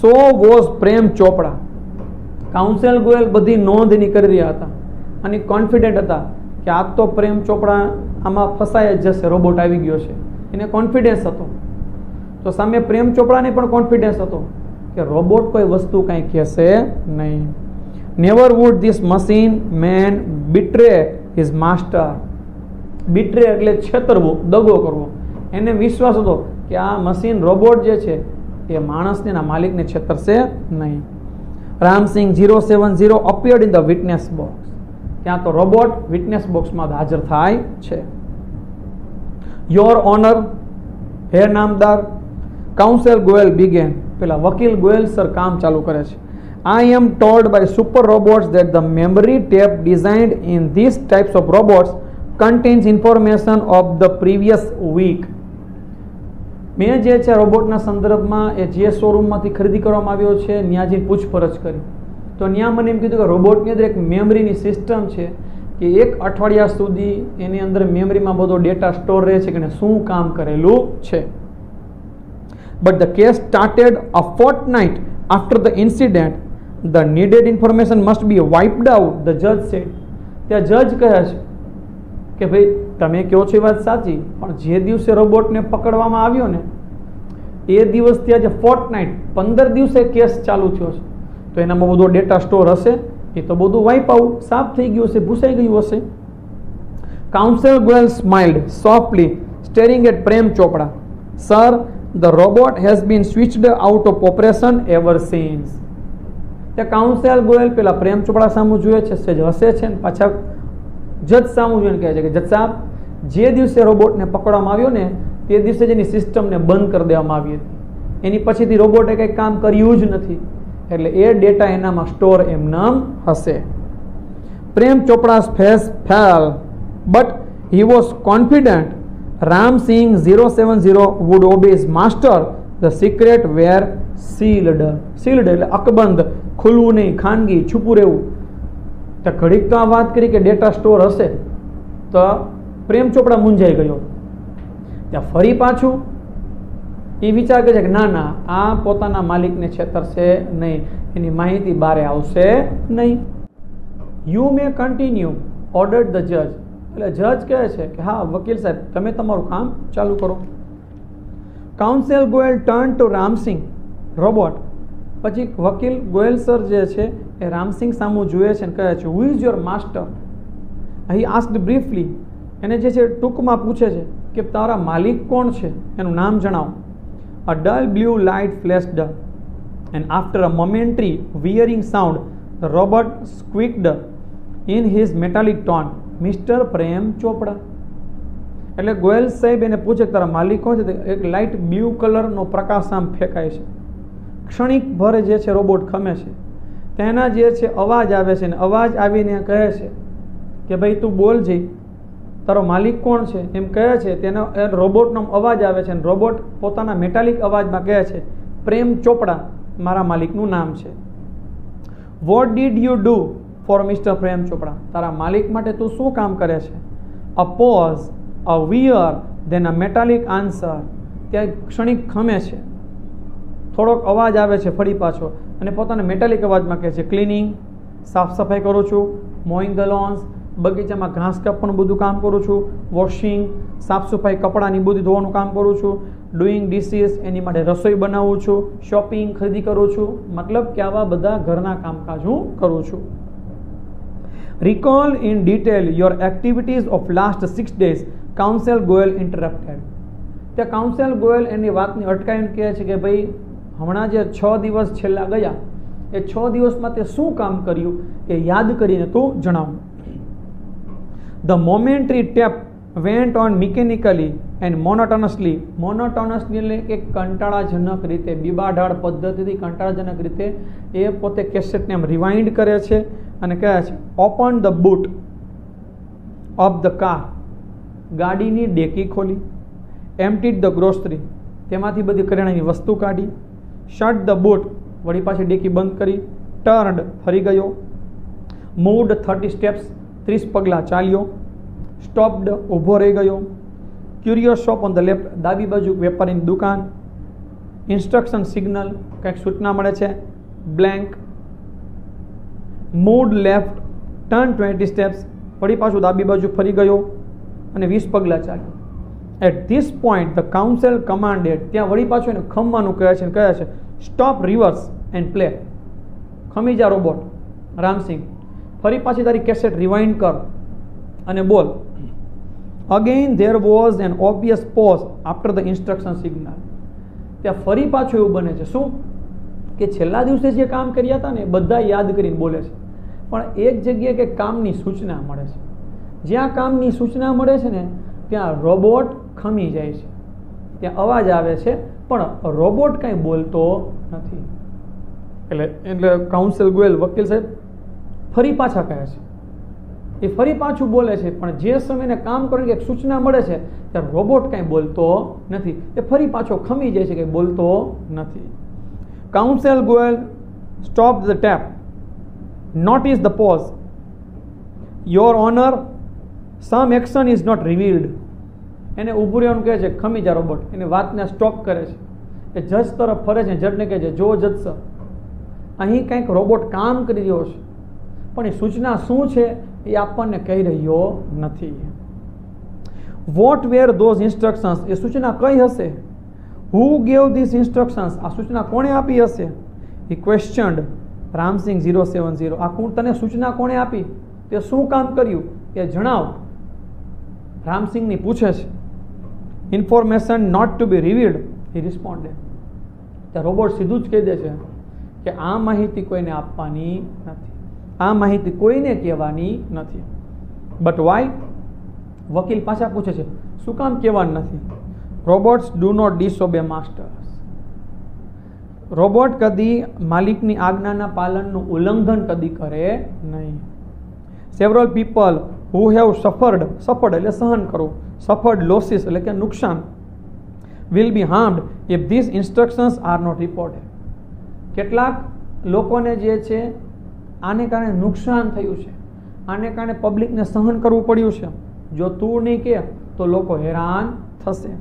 so was Prem Chopra. Counsel Goyal બધી નોંધ એની કરી રહ્યા હતા અને કોન્ફિડન્ટ હતા કે આ તો પ્રેમ ચોપડા આમાં ફસાઈ જ જશે, રોબોટ આવી ગયો છે, એને કોન્ફિડન્સ હતો. તો સામે પ્રેમ ચોપડાને પણ કોન્ફિડન્સ હતો કે રોબોટ કોઈ વસ્તુ કાંઈ કહેશે નહીં. Never would this machine man betray his master. Betray એટલે છેતરવું, દગો કરવો. એને વિશ્વાસ હતો કે આ મશીન રોબોટ જે છે એ માણસને એના માલિકને છેતરશે નહીં. Ram Singh 070 appeared in the witness box. ત્યાં તો રોબોટ વિટનેસ બોક્સમાં હાજર થાય છે. Your Honor, હે નામદાર, Counsel Goyal began. પેલા વકીલ ગોયલ સર કામ ચાલુ કરે છે. I am told by super robots that the memory tape designed in these types of robots contains information of the previous week. મેં જે છે રોબોટના સંદર્ભમાં એ જે શોરૂમમાંથી ખરીદી કરવામાં આવ્યો છે ત્યાં જે પૂછપરછ કરી તો ત્યાં મને એમ કીધું કે રોબોટની અંદર એક મેમરીની સિસ્ટમ છે કે એક અઠવાડિયા સુધી એની અંદર મેમરીમાં બધો ડેટા સ્ટોર રહે છે કે શું કામ કરેલું છે. But the case started a fortnight after the incident. The needed information must be wiped out, the judge said. ત્યાં જજ કહે છે કે ભાઈ તમે કહો છો એ વાત સાચી, પણ જે દિવસે રોબોટને પકડવામાં આવ્યો ને એ દિવસથી આજે ફોર્ટનાઇટ 15 દિવસે કેસ ચાલુ થયો છે, તો એનામાં બધો ડેટા સ્ટોર હશે, એ તો બધું વાઇપ આઉટ સાફ થઈ ગયું હશે, ભૂસાઈ ગયું હશે. Counsel Goyal smiled softly, staring at Prem Chopra. Sir, the robot has been switched out of operation ever since. ત્યાં કાઉન્સેલ ગોયલ પેલા પ્રેમ ચોપડા સામું જોઈએ છે, સેજ હસે છે ને પાછા જજ સામું જોઈને કહે છે કે જજ સાહેબ, જે દિવસે રોબોટને પકડવામાં આવ્યો ને તે દિવસે જ એની સિસ્ટમને બંધ કરી દેવામાં આવી હતી, એની પછીથી રોબોટે કંઈ કામ કર્યું જ નથી, એટલે એ ડેટા એનામાં સ્ટોર એમનામ હશે. પ્રેમ ચોપડા's face fell, but he was confident Ram Singh 070 would obey his master. The secret were sealed. Sealed એટલે અકબંધ, ખુલ્લું નહીં, ખાનગી, છુપું રહેવું. તો ઘડીક તો આ વાત કરી કે ડેટા સ્ટોર હશે, તો પ્રેમ ચોપડા મૂંઝાઈ ગયો. ત્યાં ફરી પાછું એ વિચાર કરે છે કે ના ના, આ પોતાના માલિકને છેતરશે નહીં, એની માહિતી બહાર આવશે નહીં. You may continue, ordered the જજ. એટલે જજ કહે છે કે હા વકીલ સાહેબ, તમે તમારું કામ ચાલુ કરો. Counsel Goyal turn to Ramsingh robot. પછી વકીલ ગોયલ સર જે છે એ રામસિંહ સામું જુએ છે અને કહે છે, who is your master? He asked briefly. એને જે છે ટૂંકમાં પૂછે છે કે તારા માલિક કોણ છે, એનું નામ જણાવો. A dull blue light flashed, and after a momentary whirring sound, the robot squeaked in his metallic tone, Mr. Prem Chopra. એટલે ગોયલ સાહેબ એને પૂછે કે તારા માલિક કોણ છે? એક લાઇટ બ્લુ કલરનો પ્રકાશ આમ ફેંકાય છે, ક્ષણિક ભરે જે છે રોબોટ ખમે છે, તેના જે છે અવાજ આવે છે, ને અવાજ આવીને કહે છે કે ભાઈ તું બોલ જઈ, તારો માલિક કોણ છે એમ કહે છે. તેનો રોબોટનો અવાજ આવે છે, અને રોબોટ પોતાના મેટાલિક અવાજમાં કહે છે, પ્રેમ ચોપડા મારા માલિકનું નામ છે. What did you do for mister Prem Chopra? તારા માલિક માટે તું શું કામ કરે છે? A pause, a weir, then a metallic answer. ત્યાં ક્ષણિક ખમે છે, થોડોક અવાજ આવે છે ફરી પાછો, અને પોતાના મેટાલિક અવાજમાં કહે છે, ક્લિનિંગ, સાફ સફાઈ કરું છું, મોઈંગ ધ લોન્સ, બગીચામાં ઘાસ કાપવાનું બધું કામ કરું છું, વોશિંગ, સાફ સફાઈ, કપડાની બધું ધોવાનું કામ કરું છું, ડુઈંગ ડિશિસ, એની માટે રસોઈ બનાવું છું, શોપિંગ, ખરીદી કરું છું, મતલબ કે આવા બધા ઘરના કામકાજ હું કરું છું. Recall in detail your activities of last 6 days. Counsel Goyal interrupted. ત્યાં કાઉન્સેલ ગોયલ એની વાતને અટકાવીને કહે છે કે ભાઈ હમણાં જે 6 દિવસ છેલ્લા ગયા એ 6 દિવસમાં તે શું કામ કર્યું એ યાદ કરીને તું જણાવ. The momentary tap went on mechanically and monotonously. Monotonously એટલે કે કંટાળાજનક રીતે, બીબાઢાળ પદ્ધતિથી કંટાળાજનક રીતે એ પોતે કેસેટને આમ રિવાઇન્ડ કરે છે અને કહે છે, open the boot of the car. ગાડીની ડેકી ખોલી. એમ્પ્ટીડ ધ ગ્રોસરી, તેમાંથી બધી કરિયાણાની વસ્તુ કાઢી. શટ ધ બૂટ, વળી પાછી ડેકી બંધ કરી. ટર્ન્ડ, ફરી ગયો. મૂવડ 30 સ્ટેપ્સ, 30 પગલાં ચાલ્યો. સ્ટોપ્ડ, ઊભો રહી ગયો. Curious shop on the left, ડાબી બાજુ વેપારીની દુકાન. ઇન્સ્ટ્રક્શન સિગ્નલ, કંઈક સૂચના મળે છે. Blank. Moved left, turn 20 steps, વળી પાછું ડાબી બાજુ ફરી ગયો અને 20 પગલાં ચાલ્યો. At this point the counsel commanded. ત્યાં વળી પાછું એને ખમવાનું કહે છે, કહે છે, સ્ટોપ, રિવર્સ એન્ડ પ્લે. ખમી જા રોબોટ. રામસિંહ, ફરી પાછી તારી કેસેટ રિવાઇન્ડ કર અને બોલ. Again there was an obvious pause after the instruction signal. ત્યાં ફરી પાછું એવું બને છે શું કે છેલ્લા દિવસે જે કામ કર્યા હતા ને બધા યાદ કરીને બોલે છે, પણ એક જગ્યાએ કે કામની સૂચના મળે છે. જ્યાં કામની સૂચના મળે છે ને ત્યાં રોબોટ ખમી જાય છે, ત્યાં અવાજ આવે છે પણ રોબોટ કંઈ બોલતો નથી. એટલે કાઉન્સિલ ગોયલ વકીલ સાહેબ ફરી પાછા કહે છે, એ ફરી પાછું બોલે છે, પણ જે સમયને કામ કરવાની એક સૂચના મળે છે ત્યારે રોબોટ કંઈ બોલતો નથી. એ ફરી પાછો ખમી જાય છે કે બોલતો નથી. Counsel Goyal stop the tape, notice the pause, your honour some action is not revealed. એને ઊભું રહેવાનું કહે છે, ખમી જા રોબોટ. એની વાતને સ્ટોપ કરે છે. એ જજ તરફ ફરે છે, જજને કહે છે, જો જજ સર, અહીં કંઈક રોબોટ કામ કરી રહ્યો છે, પણ એ સૂચના શું છે એ આપણને કહી રહ્યો નથી. વોટ વેર ધોઝ ઇન્સ્ટ્રક્શન્સ, એ સૂચના કઈ હશે? હુ ગેવ ધીસ ઇન્સ્ટ્રક્શન્સ, આ સૂચના કોણે આપી હશે? એ ક્વેશ્ચન્ડ રામસિંગ 070, આ તને સૂચના કોણે આપી? તે શું કામ કર્યું એ જણાવ. રામસિંગની પૂછે છે. Information not to be revealed, he responded. ત્યાં રોબોટ સીધું જ કહી દે છે કે આ માહિતી કોઈને આપવાની નથી, આ માહિતી કોઈને કહેવાની નથી. But why? વકીલ પાછા પૂછે છે, શું કામ કહેવાનું નથી? Robots do not disobey masters. Robot કદી માલિકની આજ્ઞાના પાલનનું ઉલ્લંઘન કદી કરે નહીં. Several people who have suffered એટલે સહન કરવું, સફર્ડ લોસીસ એટલે કે નુકસાન, will be harmed if this instructions are not reported. કેટલાક લોકોને જે છે આને કારણે નુકસાન થયું છે, આને કારણે પબ્લિકને સહન કરવું પડ્યું છે. જો તું નહીં કે તો લોકો હેરાન થશે.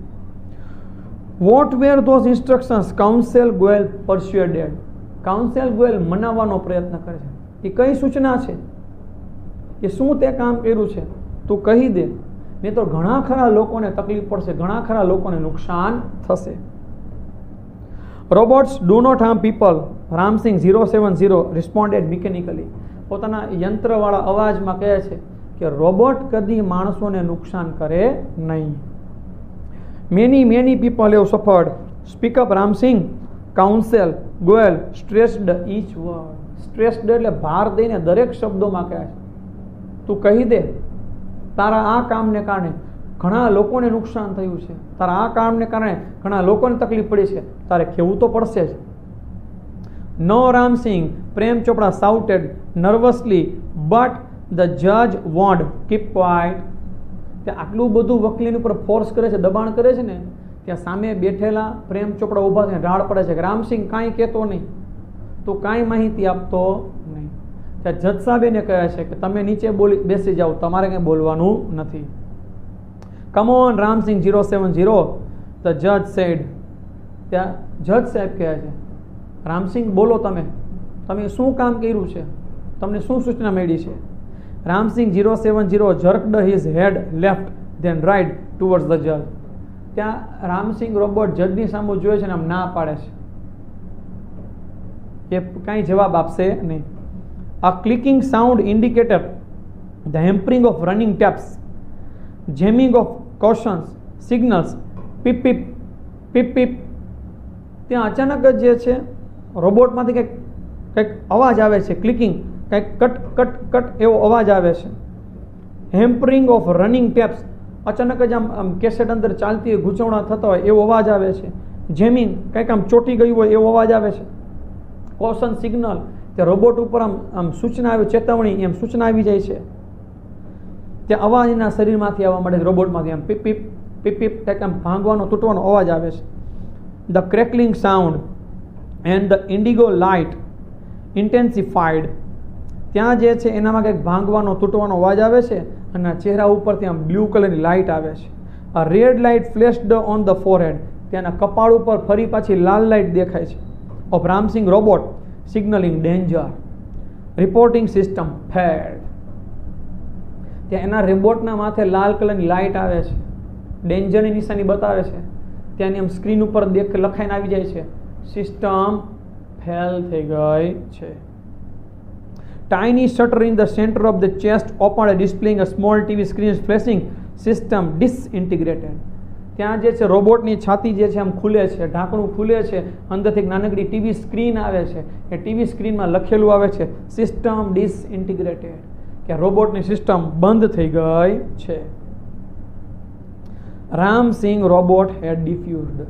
What were those instructions counsel Goyal persuaded. Counsel Goyal મનાવવાનો પ્રયત્ન કરે છે. એ કઈ સૂચના છે? એ શું તે કામ કર્યું છે? તું કહી દે, નહીં તો ઘણા ખરા લોકોને તકલીફ પડશે, ઘણા ખરા લોકોને નુકસાન થશે. Robots do not harm people, Ramsingh 070 responded mechanically. પોતાના યંત્રવાળા અવાજમાં કહે છે કે રોબોટ કદી માણસોને નુકસાન કરે નહીં. Many people have suffered, speak up Ramsingh. Counsel Goyal stressed each word. Stressed એટલે ભાર દઈને દરેક શબ્દોમાં કહે છે, તું કહી દે, તારા આ કામને કારણે ઘણા લોકોને નુકસાન થયું છે, તારા આ કામને કારણે ઘણા લોકોને તકલીફ પડી છે, તારે કહેવું તો પડશે જ. નો રામસિંગ, પ્રેમ ચોપડા સાઉટેડ નર્વસલી, બટ ધ જજ વોન્ડ કીપ ક્વાઇટ. ત્યાં આટલું બધું વકીલની ઉપર ફોર્સ કરે છે, દબાણ કરે છે ને, ત્યાં સામે બેઠેલા પ્રેમ ચોપડા ઊભા થઈને રાડ પડે છે કે રામસિંગ કાંઈ કહેતો નહીં, તું કાંઈ માહિતી આપતો નહીં. ત્યાં જજ સાહેબ એને કહે છે કે તમે નીચે બેસી જાઓ, તમારે કંઈ બોલવાનું નથી. કમ ઓન રામસિંગ 070, ધ જજ સેડ. ત્યાં જજ સાહેબ કહે છે, રામસિંગ બોલો, તમે શું કામ કર્યું છે, તમને શું સૂચના મળી છે? Ram Singh 070 jerked his head left then right towards the judge. ત્યાં રામસિંગ રોબોટ જજની સામે જોયે છે ને આમ ના પાડે છે કે કાંઈ જવાબ આપશે નહીં. A clicking sound indicated the hampering of running taps, jamming of cautions, signals, pip pip pip pip. ત્યાં અચાનક જ જે છે રોબોટમાંથી કંઈક અવાજ આવે છે, ક્લિકિંગ, કંઈક કટ કટ કટ એવો અવાજ આવે છે. હેમ્પરિંગ ઓફ રનિંગ ટેપ્સ, અચાનક જ આમ કેસેટ અંદર ચાલતી હોય, ગૂંચવણા થતા હોય એવો અવાજ આવે છે. જેમિંગ, કંઈક આમ ચોટી ગયું હોય એવો અવાજ આવે છે. કોશન સિગ્નલ, તે રોબોટ ઉપર આમ સૂચના આવી, ચેતવણી એમ સૂચના આવી જાય છે. ત્યાં અવાજ એના શરીરમાંથી આવવા મળે છે, રોબોટમાંથી આમ પીપ પીપ પીપ પીપ કંઈક આમ ભાંગવાનો તૂટવાનો અવાજ આવે છે. The crackling sound and the indigo light intensified. ત્યાં જે છે એનામાં કંઈક ભાંગવાનો તૂટવાનો અવાજ આવે છે અને ચહેરા ઉપરથી આમ બ્લુ કલરની લાઇટ આવે છે. આ red light flashed on the forehead. ત્યાંના કપાળ ઉપર ફરી પાછી લાલ લાઇટ દેખાય છે. Of Ramsingh robot signalling danger, reporting system fade. ત્યાં એના રોબોટના માથે લાલ કલરની લાઇટ આવે છે, ડેન્જરની નિશાની બતાવે છે. ત્યાંની આમ સ્ક્રીન ઉપર લખાઈને આવી જાય છે, સિસ્ટમ ફેલ થઈ ગઈ છે. Tiny shutter in the center of the chest opened, displaying a small TV screen flashing, system disintegrated. ત્યાં જે છે રોબોટની છાતી જે છે આમ ખુલે છે, ઢાંકણું ખુલે છે, અંદરથી એક નાનકડી ટીવી સ્ક્રીન આવે છે. એ ટીવી સ્ક્રીનમાં લખેલું આવે છે સિસ્ટમ ડિસઇન્ટિગ્રેટેડ, કે રોબોટની સિસ્ટમ બંધ થઈ ગઈ છે. Ramsingh robot had defused.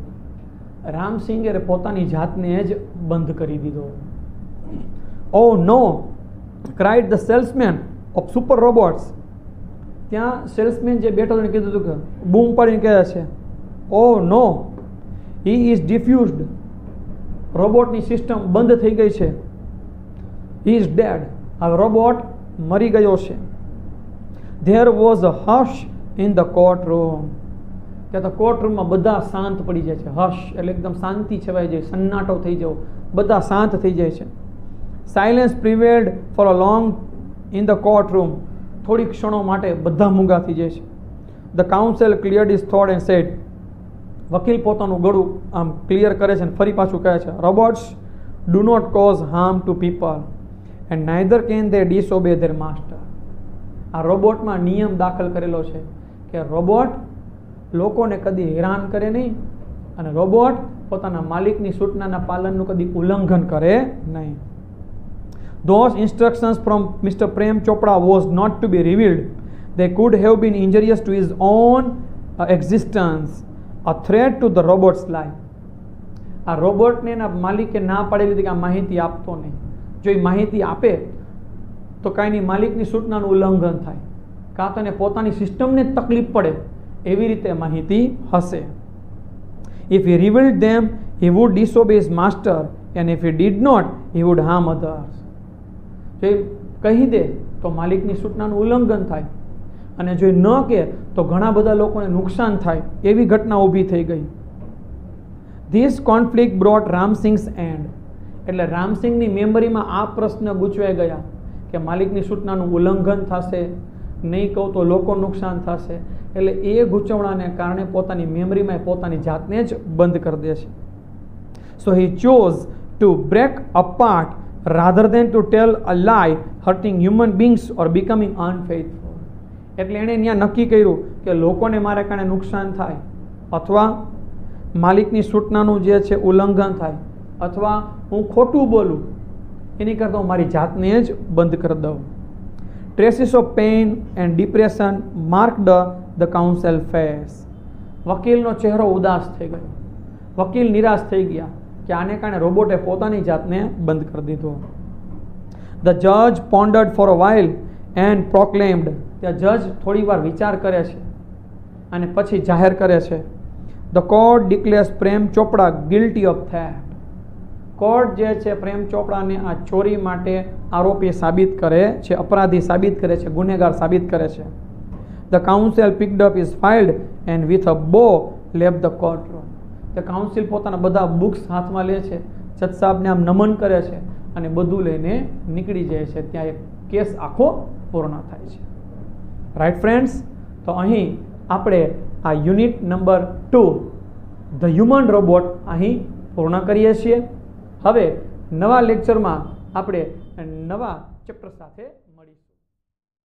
રામસિંગે પોતાની જાતને જ બંધ કરી દીધો. Oh no, cried the salesman of super robots. ત્યાં સેલ્સમેન જે બેઠો હતો કીધું હતું કે બૂમ પાડીને કહે છે, oh no, he is defused. રોબોટની સિસ્ટમ બંધ થઈ ગઈ છે. He is dead. હવે રોબોટ મરી ગયો છે. There was a hush in the court room. ત્યાં તો કોર્ટ રૂમમાં બધા શાંત પડી જાય છે. હશ એટલે એકદમ શાંતિ છવાઈ જાય, સન્નાટો થઈ જવો, બધા શાંત થઈ જાય છે. Silence prevailed for a long in the court room. થોડી ક્ષણો માટે બધા મૂંગા થઈ જાય છે. The counsel cleared his thought and said. વકીલ પોતાનું ગળું આમ ક્લિયર કરે છે અને ફરી પાછું કહે છે, robots do not cause harm to people and neither can they disobey their master. આ રોબોટમાં નિયમ દાખલ કરેલો છે કે રોબોટ લોકોને કદી હેરાન કરે નહીં અને રોબોટ પોતાના માલિકની સૂચનાના પાલનનું કદી ઉલ્લંઘન કરે નહીં. Those instructions from Mr. Prem Chopra was not to be revealed. They could have been injurious to his own existence, a threat to the robot's life. આ રોબોટને એના માલિકે ના પાડેલી હતી કે આ માહિતી આપતો નહીં. જો એ માહિતી આપે તો કાંઈની માલિકની સૂચનાનું ઉલ્લંઘન થાય, કાં તો એને પોતાની સિસ્ટમને તકલીફ પડે એવી રીતે માહિતી હશે. If he revealed them, he would disobey his master, and if he did not, he would harm others. જો એ કહી દે તો માલિકની સૂચનાનું ઉલ્લંઘન થાય અને જો એ ન કહે તો ઘણા બધા લોકોને નુકસાન થાય. એવી ઘટના ઊભી થઈ ગઈ. This conflict brought Ramsingh's end. એટલે રામસિંગની મેમરીમાં આ પ્રશ્ન ગૂંચવાઈ ગયા કે માલિકની સૂચનાનું ઉલ્લંઘન થશે, નહીં કહું તો લોકો નુકસાન થશે. એટલે એ ગૂંચવણાને કારણે પોતાની મેમરીમાં પોતાની જાતને જ બંધ કરી દે છે. So he chose to break apart rather than to tell a lie, hurting human beings or becoming unfaithful. એટલે એણે ત્યાં નક્કી કર્યું કે લોકોને મારે કારણે નુકસાન થાય અથવા માલિકની સૂચનાનું જે છે ઉલ્લંઘન થાય અથવા હું ખોટું બોલું, એની કરતાં હું મારી જાતને જ બંધ કરી દઉં. Traces of pain and depression marked the counsel face. વકીલનો ચહેરો ઉદાસ થઈ ગયો. વકીલ નિરાશ થઈ ગયા કે આને કારણે રોબોટે પોતાની જાતને બંધ કરી દીધો. ધ જજ પોન્ડર્ડ ફોર અ વાઇલ એન્ડ પ્રોક્લેમ્ડ. ત્યાં જજ થોડી વાર વિચાર કરે છે અને પછી જાહેર કરે છે, the court ડિક્લેર્સ Prem Chopra guilty of theft. Court જે છે પ્રેમ ચોપડાને આ ચોરી માટે આરોપી સાબિત કરે છે, અપરાધી સાબિત કરે છે, ગુનેગાર સાબિત કરે છે. The council પિકડ up is ફાઇલ્ડ and with a બો લેફ્ટ ધ કોર્ટ રૂમ. તે કાઉન્સિલ પોતાના બધા બુક્સ હાથમાં લે છે, જજ સાહેબને આમ નમન કરે છે અને બધું લઈને નીકળી જાય છે. ત્યાં એક કેસ આખો પૂર્ણ થાય છે. રાઈટ ફ્રેન્ડ્સ, તો અહીં આપણે આ unit number 2 the human robot અહીં પૂર્ણ કરીએ છીએ. હવે નવા લેક્ચરમાં આપણે નવા ચેપ્ટર સાથે